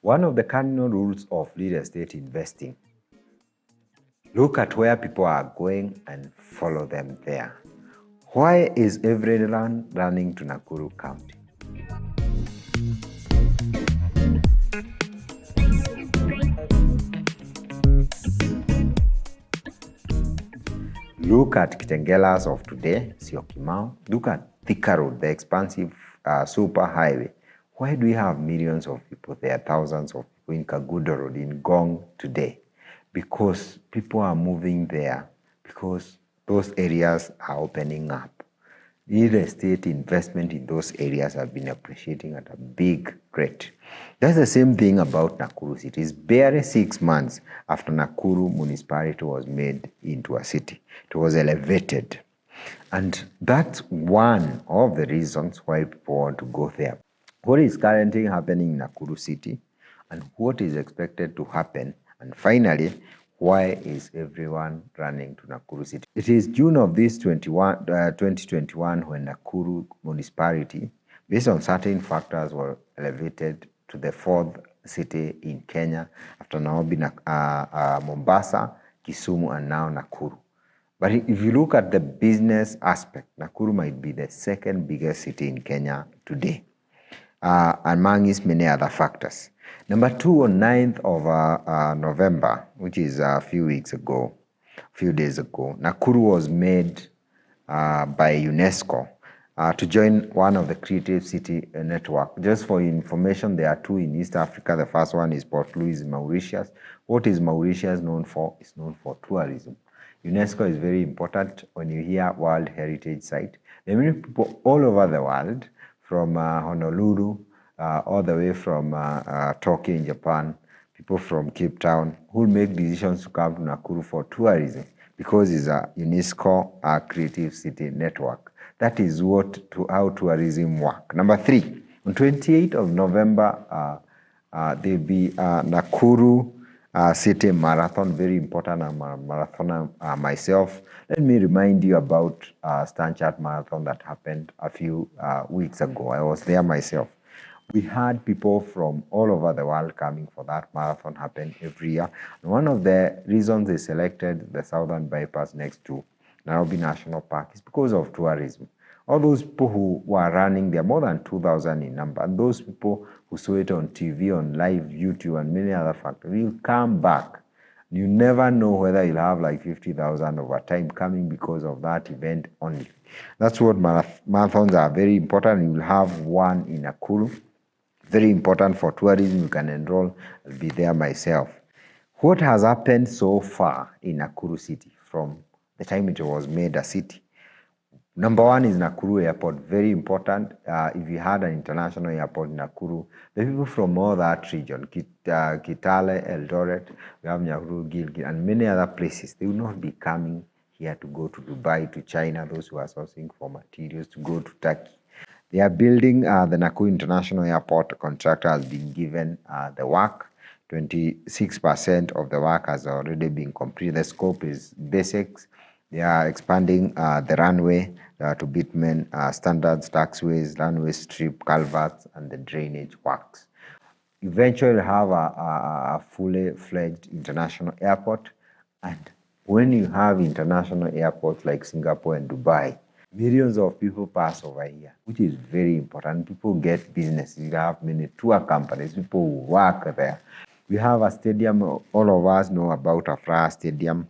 One of the cardinal rules of real estate investing: look at where people are going and follow them there. Why is everyone running to Nakuru County? Look at Kitengelas of today, Syokimau. Look at Thika Road, the expansive super highway. Why do we have millions of people there, thousands of people in Kagudo Road, in Gong today? Because people are moving there, because those areas are opening up. Real estate investment in those areas have been appreciating at a big rate. That's the same thing about Nakuru City. It's barely 6 months after Nakuru Municipality was made into a city. It was elevated. And that's one of the reasons why people want to go there. What is currently happening in Nakuru City and what is expected to happen? And finally, why is everyone running to Nakuru City? It is June of this 2021 when Nakuru Municipality, based on certain factors, were elevated to the 4th city in Kenya after Nairobi, Mombasa, Kisumu, and now Nakuru. But if you look at the business aspect, Nakuru might be the second biggest city in Kenya today, among its many other factors. Number 2, on 9th of November, which is a few days ago, Nakuru was made by UNESCO to join one of the Creative City Network. Just for information, there are 2 in East Africa. The first one is Port Louis, Mauritius. What is Mauritius known for? It's known for tourism. UNESCO is very important. When you hear World Heritage Site, there are many people all over the world, from Honolulu, all the way from Tokyo in Japan, people from Cape Town, who make decisions to come to Nakuru for tourism because it's a UNESCO Creative City Network. That is how tourism works. Number 3, on 28th of November, there'll be Nakuru City Marathon, very important. I'm a marathoner myself. Let me remind you about Stanchart Marathon that happened a few weeks ago. I was there myself. We had people from all over the world coming for that marathon, happen every year. And one of the reasons they selected the Southern Bypass next to Nairobi National Park is because of tourism. All those people who were running, there are more than 2,000 in number. And those people who saw it on TV, on live YouTube, and many other factors, will come back. You never know whether you'll have like 50,000 over time coming because of that event only. That's what marathons are very important. You will have one in Nakuru. Very important for tourism. You can enroll. I'll be there myself. What has happened so far in Nakuru City from the time it was made a city? Number 1 is Nakuru Airport, very important. If you had an international airport in Nakuru, the people from all that region, Kitale, Eldoret, we have Nakuru, Gilgil, and many other places, they will not be coming here to go to Dubai, to China, those who are sourcing for materials, to go to Turkey. They are building the Nakuru International Airport. The contractor has been given the work. 26% of the work has already been completed. The scope is basics. They are expanding the runway to bitumen standards, taxiways, runway strip, culverts, and the drainage works. Eventually, we'll have a fully fledged international airport. And when you have international airports like Singapore and Dubai, millions of people pass over here, which is very important. People get business. You have many tour companies, people who work there. We have a stadium. All of us know about Afraha Stadium.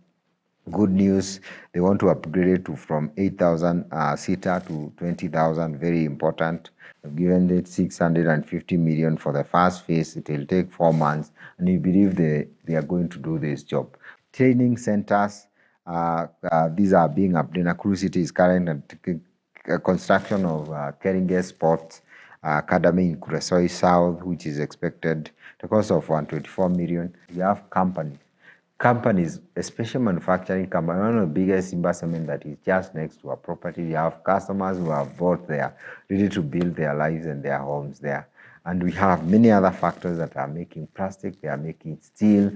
Good news, they want to upgrade it from 8,000 seater to 20,000, very important. They've given it 650 million for the first phase. It will take 4 months, and we believe they are going to do this job. Training centers, these are being updated. Nakuru City is currently construction of Keringe Sports Academy in Kuresoi South, which is expected the cost of 124 million. We have companies, especially manufacturing companies, one of the biggest Simba Cement that is just next to our property. We have customers who have bought there, ready to build their lives and their homes there. And we have many other factors that are making plastic, they are making steel,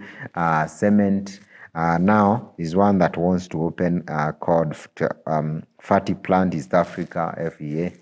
cement. Now is one that wants to open called Fatty Plant East Africa, FEA.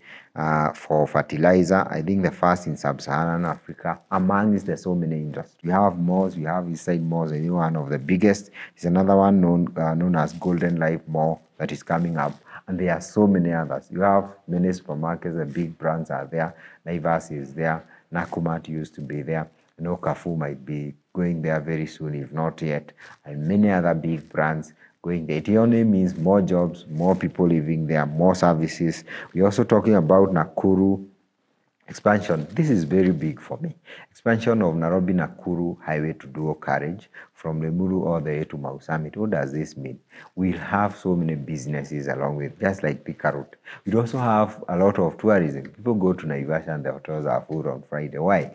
for fertilizer. I think the first in sub-Saharan Africa amongst the so many industries. We have malls, we have Eastside Malls, and one of the biggest is another one known as Golden Life Mall that is coming up. And there are so many others. You have many supermarkets, the big brands are there. Naivas is there. Nakumatt used to be there. I know Carrefour might be going there very soon, if not yet. And many other big brands going there. It only means more jobs, more people living there, more services. We're also talking about Nakuru expansion. This is very big for me. Expansion of Nairobi Nakuru highway to dual carriage from Lemuru all the way to Mau Summit. What does this mean? We'll have so many businesses along with, just like Thika Road. We'll also have a lot of tourism. People go to Naivasha and the hotels are full on Friday. Why?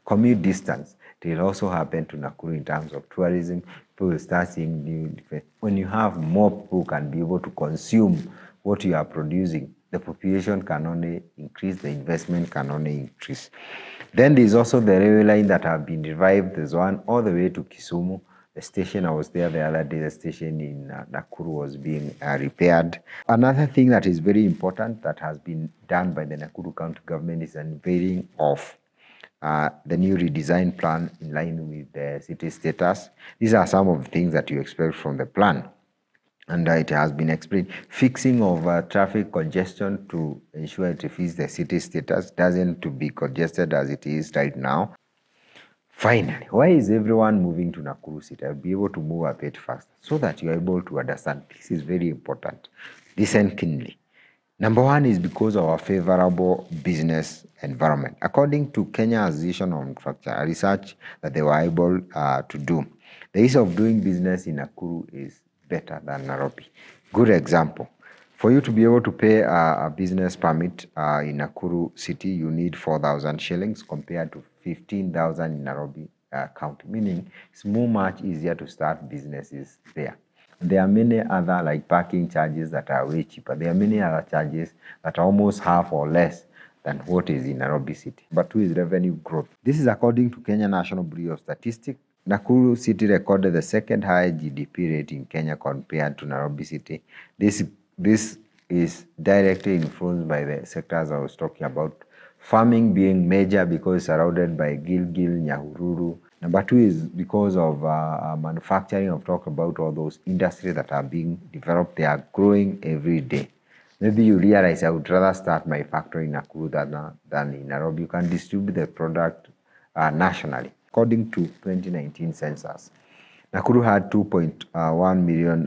Commute distance. It will also happen to Nakuru in terms of tourism. People will start seeing new. When you have more people can be able to consume what you are producing, the population can only increase, the investment can only increase. Then there's also the railway line that have been revived. There's one all the way to Kisumu. The station, I was there the other day, the station in Nakuru was being repaired. Another thing that is very important that has been done by the Nakuru County government is unveiling of the new redesign plan in line with the city status. These are some of the things that you expect from the plan. And it has been explained. Fixing of traffic congestion to ensure it refits the city status, doesn't to be congested as it is right now. Finally, why is everyone moving to Nakuru City? I'll be able to move a bit faster so that you're able to understand. This is very important. Listen keenly. Number one is because of our favorable business environment. According to Kenya Association of Manufacture, a research that they were able to do, the ease of doing business in Nakuru is better than Nairobi. Good example. For you to be able to pay a business permit in Nakuru City, you need 4,000 shillings compared to 15,000 in Nairobi County, meaning it's much easier to start businesses there. There are many other like parking charges that are way cheaper. There are many other charges that are almost half or less than what is in Nairobi City. But two is revenue growth. This is according to Kenya National Bureau of Statistics. Nakuru City recorded the second highest GDP rate in Kenya compared to Nairobi City. This is directly influenced by the sectors I was talking about. Farming being major because surrounded by Gilgil, Nyahururu. Number two is because of manufacturing. I've talked about all those industries that are being developed. They are growing every day. Maybe you realize I would rather start my factory in Nakuru than in Nairobi. You can distribute the product nationally. According to 2019 census, Nakuru had 2.1 million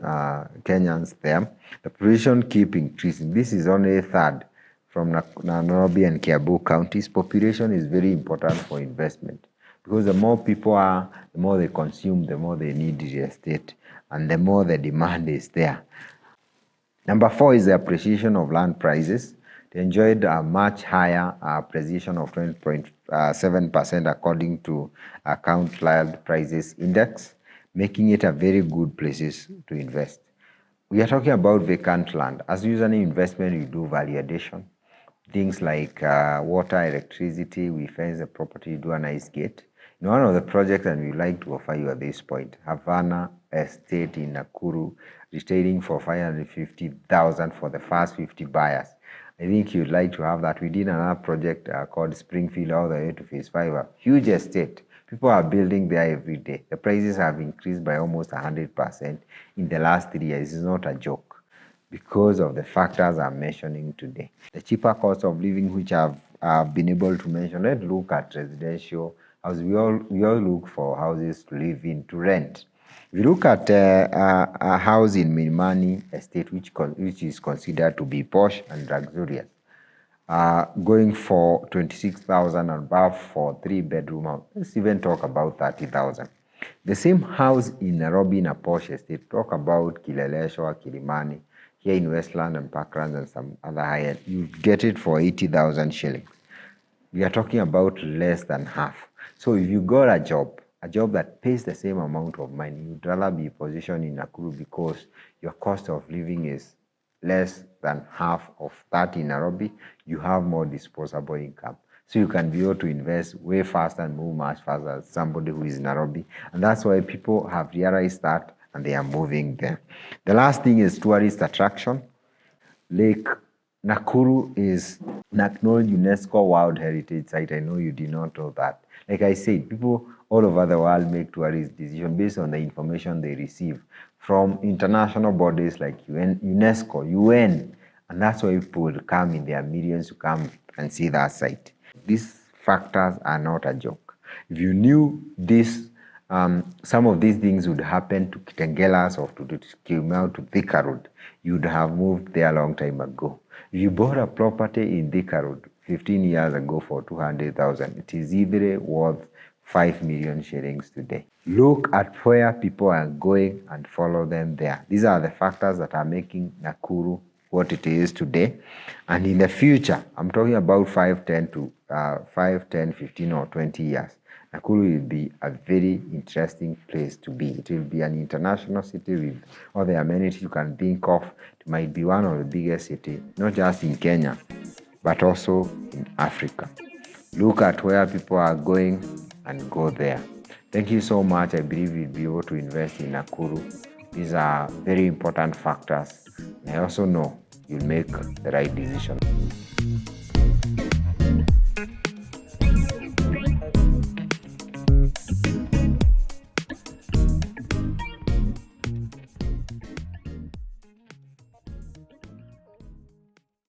Kenyans there. The population keep increasing. This is only a third from Nairobi and Kiambu counties. Population is very important for investment because the more people are, the more they consume, the more they need real estate, and the more the demand is there. Number four is the appreciation of land prices. They enjoyed a much higher appreciation of 20.7% according to Account Land Prices Index, making it a very good place to invest. We are talking about vacant land. As usually investment, you do value addition. Things like water, electricity, we fence the property, do a nice gate. In one of the projects that we like to offer you at this point, Havana Estate in Nakuru, retailing for 550,000 for the first 50 buyers. I think you'd like to have that. We did another project called Springfield all the way to Phase 5, a huge estate. People are building there every day. The prices have increased by almost 100% in the last 3 years. It's not a joke because of the factors I'm mentioning today. The cheaper cost of living, which I've been able to mention. Let's look at residential houses. We all look for houses to live in, to rent. We look at a house in Milimani Estate, which is considered to be posh and luxurious, going for 26,000 and above for 3-bedroom house. Let's even talk about 30,000. The same house in Nairobi in a posh estate, talk about Kileleshwa, Kilimani, here in Westland and Parklands and some other higher, you get it for 80,000 shillings. We are talking about less than half. So if you got a job that pays the same amount of money, you'd rather be positioned in Nakuru because your cost of living is less than half of that in Nairobi. You have more disposable income. So you can be able to invest way faster and move much faster than somebody who is in Nairobi. And that's why people have realized that and they are moving there. The last thing is tourist attraction. Lake Nakuru is an acknowledged UNESCO World Heritage Site. I know you did not know that. Like I said, people all over the world make tourist decisions based on the information they receive from international bodies like UNESCO, UN, and that's why people will come in their millions to come and see that site. These factors are not a joke. If you knew this, some of these things would happen to Kitengelas or to Kimau, to Thika Road, you'd have moved there a long time ago. If you bought a property in Thika Road 15 years ago for 200,000, it is easily worth 5 million shillings today. Look at where people are going and follow them there. These are the factors that are making Nakuru what it is today. And in the future, I'm talking about 5, 10, 15 or 20 years, Nakuru will be a very interesting place to be. It will be an international city with all the amenities you can think of. It might be one of the biggest cities, not just in Kenya, but also in Africa. Look at where people are going and go there. Thank you so much. I believe you'll be able to invest in Nakuru. These are very important factors. And I also know you'll make the right decision.